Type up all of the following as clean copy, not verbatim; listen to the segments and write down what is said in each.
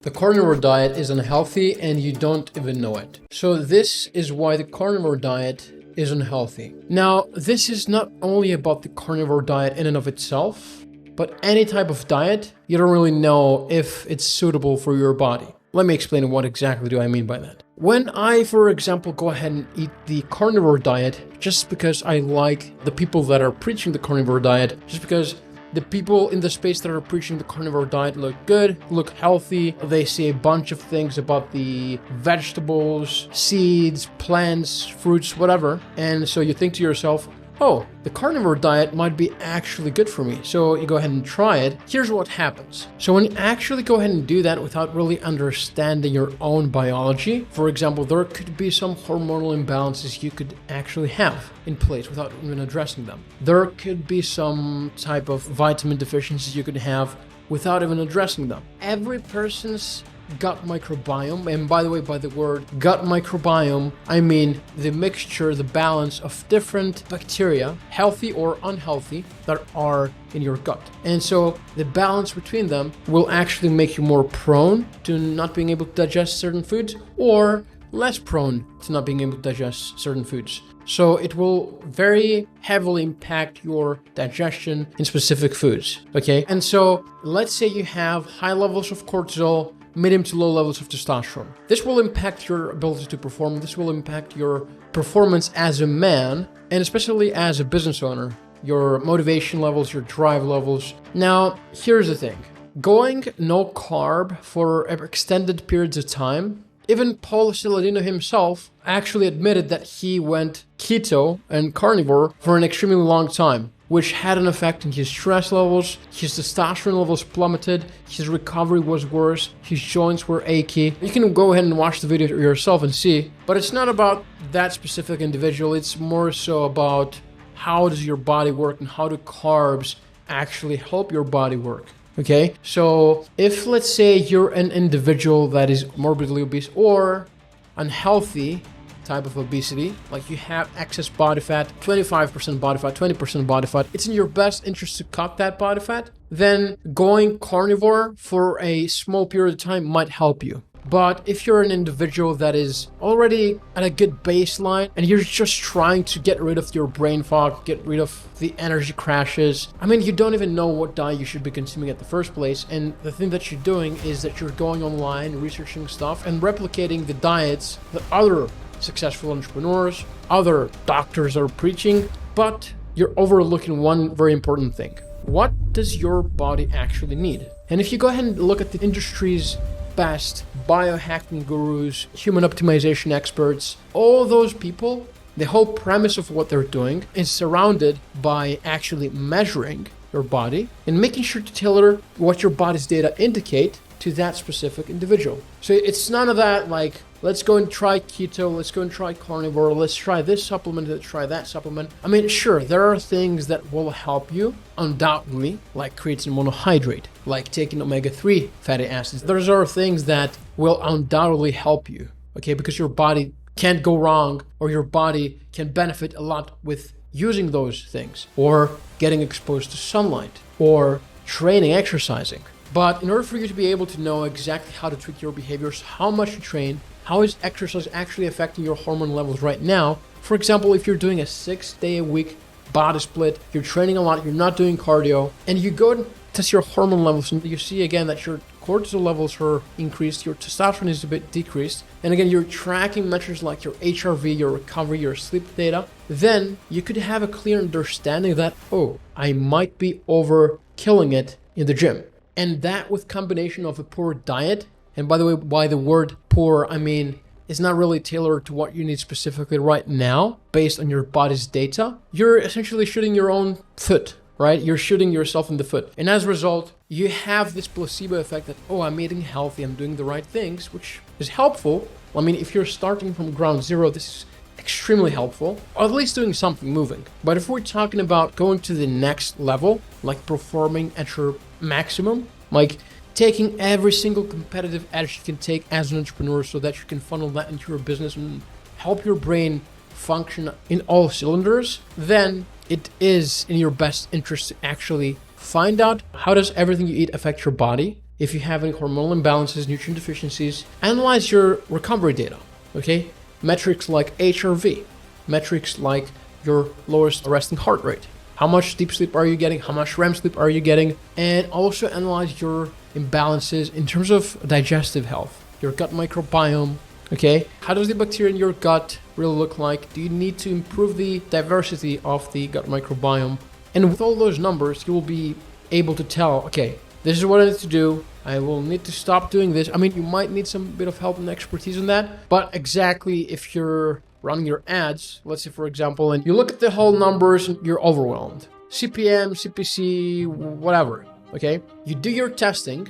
The carnivore diet is unhealthy and you don't even know it. So this is why the carnivore diet is unhealthy. Now, this is not only about the carnivore diet in and of itself, but any type of diet, you don't really know if it's suitable for your body. Let me explain what exactly do I mean by that. When I, for example, go ahead and eat the carnivore diet, just because I like the people that are preaching the carnivore diet, just because the people in the space that are preaching the carnivore diet look good, look healthy. They say a bunch of things about the vegetables, seeds, plants, fruits, whatever. And so you think to yourself, oh, the carnivore diet might be actually good for me. So you go ahead and try it. Here's what happens. So when you actually go ahead and do that without really understanding your own biology, for example, there could be some hormonal imbalances you could actually have in place without even addressing them. There could be some type of vitamin deficiencies you could have without even addressing them. Every person's gut microbiome, and by the way, by the word gut microbiome, I mean the mixture, the balance of different bacteria, healthy or unhealthy, that are in your gut. And so the balance between them will actually make you more prone to not being able to digest certain foods or less prone to not being able to digest certain foods. So it will very heavily impact your digestion in specific foods, okay? And so let's say you have high levels of cortisol, medium to low levels of testosterone. This will impact your ability to perform. This will impact your performance as a man, and especially as a business owner, your motivation levels, your drive levels. Now, here's the thing. Going no carb for extended periods of time, even Paul Saladino himself actually admitted that he went keto and carnivore for an extremely long time, which had an effect on his stress levels, his testosterone levels plummeted, his recovery was worse, his joints were achy. You can go ahead and watch the video yourself and see, but it's not about that specific individual, it's more so about how does your body work and how do carbs actually help your body work. Okay, so if let's say you're an individual that is morbidly obese or unhealthy type of obesity, like you have excess body fat, 25% body fat, 20% body fat, it's in your best interest to cut that body fat, then going carnivore for a small period of time might help you. But if you're an individual that is already at a good baseline and you're just trying to get rid of your brain fog, get rid of the energy crashes, I mean, you don't even know what diet you should be consuming at the first place. And the thing that you're doing is that you're going online, researching stuff and replicating the diets that other successful entrepreneurs, other doctors are preaching, but you're overlooking one very important thing. What does your body actually need? And if you go ahead and look at the industry's best biohacking gurus, human optimization experts, all those people, the whole premise of what they're doing is surrounded by actually measuring your body and making sure to tailor what your body's data indicate to that specific individual. So it's none of that like, let's go and try keto, let's go and try carnivore, let's try this supplement, let's try that supplement. I mean, sure, there are things that will help you, undoubtedly, like creatine monohydrate, like taking omega-3 fatty acids. Those are things that will undoubtedly help you, okay? Because your body can't go wrong, or your body can benefit a lot with using those things, or getting exposed to sunlight, or training, exercising. But in order for you to be able to know exactly how to tweak your behaviors, how much you train, how is exercise actually affecting your hormone levels right now? For example, if you're doing a 6-day-a-week body split, you're training a lot, you're not doing cardio, and you go and test your hormone levels and you see again that your cortisol levels are increased, your testosterone is a bit decreased, and again, you're tracking measures like your HRV, your recovery, your sleep data, then you could have a clear understanding that, oh, I might be overkilling it in the gym. And that with combination of a poor diet, and by the way, by the word poor, I mean, it's not really tailored to what you need specifically right now, based on your body's data, you're essentially shooting your own foot, right? You're shooting yourself in the foot. And as a result, you have this placebo effect that, oh, I'm eating healthy, I'm doing the right things, which is helpful. I mean, if you're starting from ground zero, this is extremely helpful, or at least doing something moving. But if we're talking about going to the next level, like performing at your maximum, like taking every single competitive edge you can take as an entrepreneur so that you can funnel that into your business and help your brain function in all cylinders, then it is in your best interest to actually find out how does everything you eat affect your body if you have any hormonal imbalances, nutrient deficiencies. Analyze your recovery data, okay? Metrics like HRV, metrics like your lowest resting heart rate. How much deep sleep are you getting? How much REM sleep are you getting? And also analyze your imbalances in terms of digestive health, your gut microbiome, okay? How does the bacteria in your gut really look like? Do you need to improve the diversity of the gut microbiome? And with all those numbers, you will be able to tell, okay, this is what I need to do. I will need to stop doing this. I mean, you might need some bit of help and expertise in that, but exactly if you're running your ads, let's say for example, and you look at the whole numbers and you're overwhelmed. CPM, CPC, whatever, okay? You do your testing,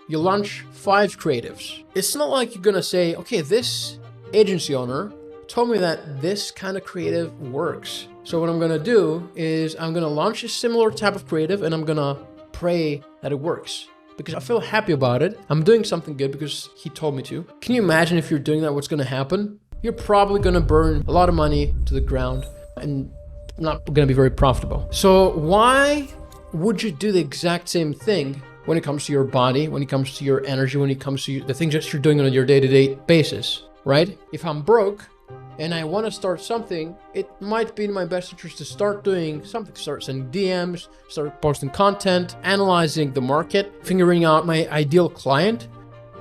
you launch 5 creatives. It's not like you're gonna say, okay, this agency owner told me that this kind of creative works. So what I'm gonna do is I'm gonna launch a similar type of creative and I'm gonna pray that it works. Because I feel happy about it. I'm doing something good because he told me to. Can you imagine if you're doing that, what's gonna happen? You're probably gonna burn a lot of money to the ground and not gonna be very profitable. So why would you do the exact same thing when it comes to your body, when it comes to your energy, when it comes to the things that you're doing on your day-to-day basis, right? If I'm broke and I want to start something, it might be in my best interest to start doing something, start sending DMs, start posting content, analyzing the market, figuring out my ideal client.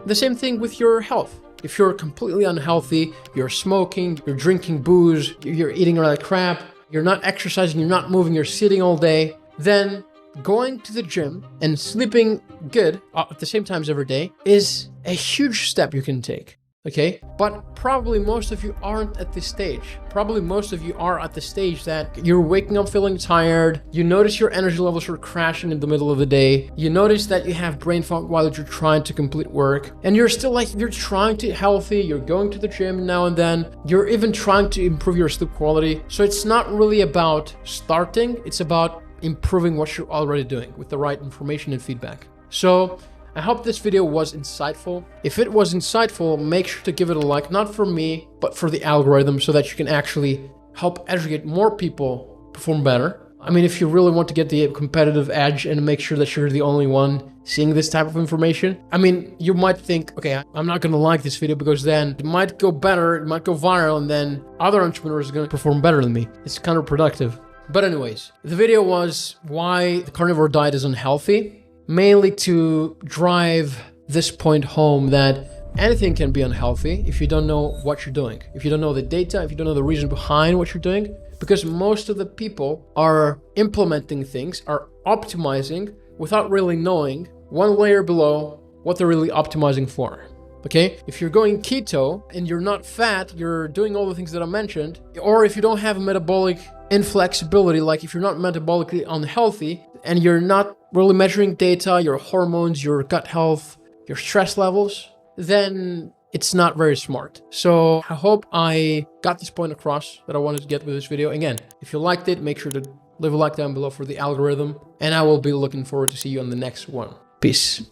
The same thing with your health. If you're completely unhealthy, you're smoking, you're drinking booze, you're eating like crap, you're not exercising, you're not moving, you're sitting all day, then going to the gym and sleeping good at the same times every day is a huge step you can take. Okay, but probably most of you aren't at this stage. Probably most of you are at the stage that you're waking up feeling tired. You notice your energy levels are crashing in the middle of the day. You notice that you have brain fog while you're trying to complete work. And you're still like, you're trying to healthy. You're going to the gym now and then. You're even trying to improve your sleep quality. So it's not really about starting. It's about improving what you're already doing with the right information and feedback. So I hope this video was insightful. If it was insightful, make sure to give it a like, not for me, but for the algorithm so that you can actually help educate more people perform better. I mean, if you really want to get the competitive edge and make sure that you're the only one seeing this type of information, I mean, you might think, okay, I'm not going to like this video because then it might go better, it might go viral, and then other entrepreneurs are going to perform better than me. It's counterproductive. But anyways, the video was why the carnivore diet is unhealthy. Mainly to drive this point home that anything can be unhealthy if you don't know what you're doing. If you don't know the data, if you don't know the reason behind what you're doing, because most of the people are implementing things, are optimizing without really knowing one layer below what they're really optimizing for. Okay? If you're going keto and you're not fat, you're doing all the things that I mentioned, or if you don't have metabolic inflexibility, like if you're not metabolically unhealthy and you're not really measuring data, your hormones, your gut health, your stress levels, then it's not very smart. So I hope I got this point across that I wanted to get with this video. Again, if you liked it, make sure to leave a like down below for the algorithm, and I will be looking forward to see you on the next one. Peace.